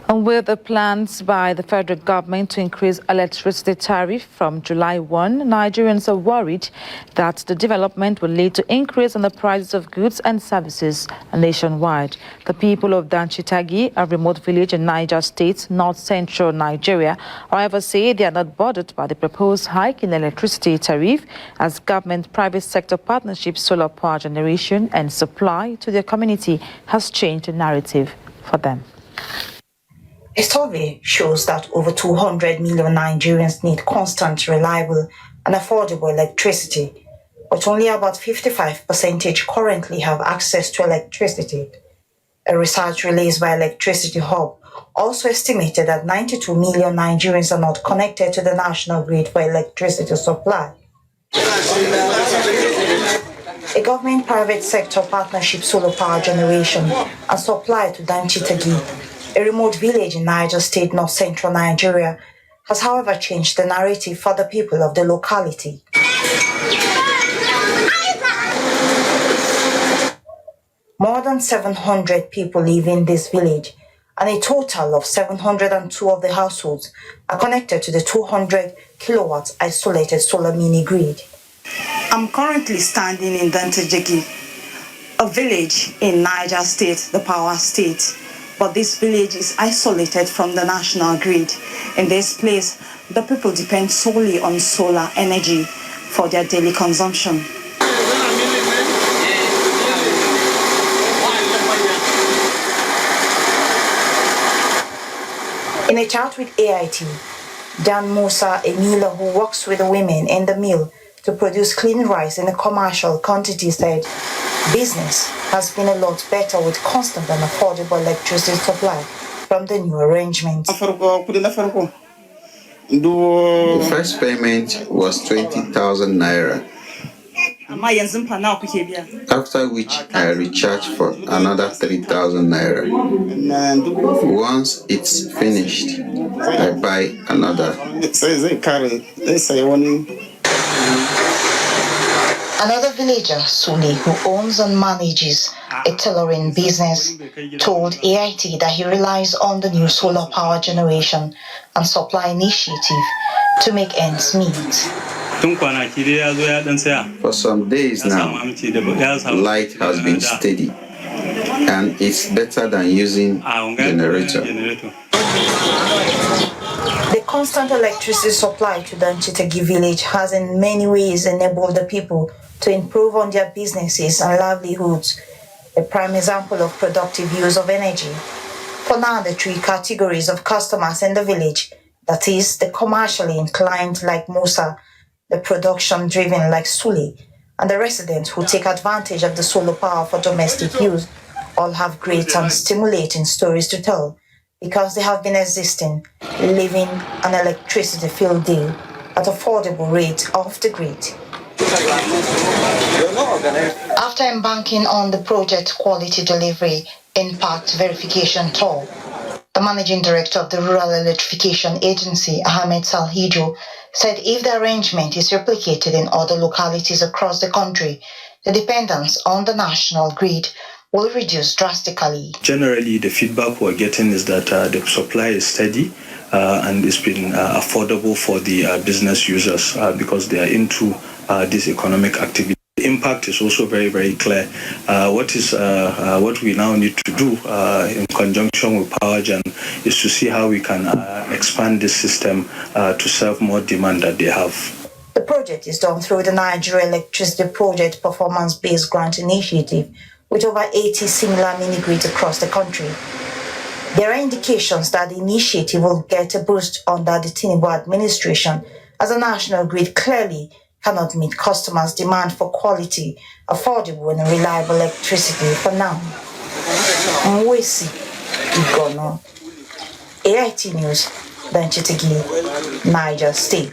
And with the plans by the federal government to increase electricity tariff from July 1, Nigerians are worried that the development will lead to increase in the prices of goods and services nationwide. The people of Danchitagi, a remote village in Niger State, north-central Nigeria, however, say they are not bothered by the proposed hike in electricity tariff as government-private sector partnerships, solar power generation and supply to their community has changed the narrative for them. A survey shows that over 200 million Nigerians need constant, reliable and affordable electricity, but only about 55% currently have access to electricity. A research released by Electricity Hub also estimated that 92 million Nigerians are not connected to the national grid for electricity supply. A government-private sector partnership, solar power generation and supply to Danchitagi, a remote village in Niger State, north-central Nigeria, has however changed the narrative for the people of the locality. More than 700 people live in this village, and a total of 702 of the households are connected to the 200 kilowatts isolated solar mini grid. I'm currently standing in Danchitagi, a village in Niger State, the power state. But this village is isolated from the national grid. In this place, the people depend solely on solar energy for their daily consumption. In a chat with AIT, Dan Musa, a miller who works with the women in the mill to produce clean rice in a commercial quantity, said business has been a lot better with constant and affordable electricity supply from the new arrangement. The first payment was 20,000 naira, after which I recharged for another 3,000 naira. Once it's finished, I buy another. Another villager, Suli, who owns and manages a tailoring business, told AIT that he relies on the new solar power generation and supply initiative to make ends meet. For some days now, light has been steady, and it's better than using generator. The constant electricity supply to the Danchitagi village has in many ways enabled the people to improve on their businesses and livelihoods, a prime example of productive use of energy. For now, the three categories of customers in the village, that is, the commercially inclined like Musa, the production-driven like Suli, and the residents who take advantage of the solar power for domestic use, all have great and stimulating stories to tell because they have been existing, living an electricity-filled day at affordable rate off the grid. After embarking on the project Quality Delivery Impact Verification Tour, the managing director of the Rural Electrification Agency, Ahmed Salhijo, said if the arrangement is replicated in other localities across the country, the dependence on the national grid will reduce drastically. Generally, the feedback we're getting is that the supply is steady and it's been affordable for the business users because they are into this economic activity. The impact is also very, very clear. What we now need to do in conjunction with PowerGen is to see how we can expand this system to serve more demand that they have. The project is done through the Nigeria Electricity Project Performance-Based Grant Initiative, with over 80 similar mini-grids across the country. There are indications that the initiative will get a boost under the Tinubu administration, as the national grid clearly cannot meet customers' demand for quality, affordable and reliable electricity for now. Mwesi Igono, AIT News, Danchitagi, Niger State.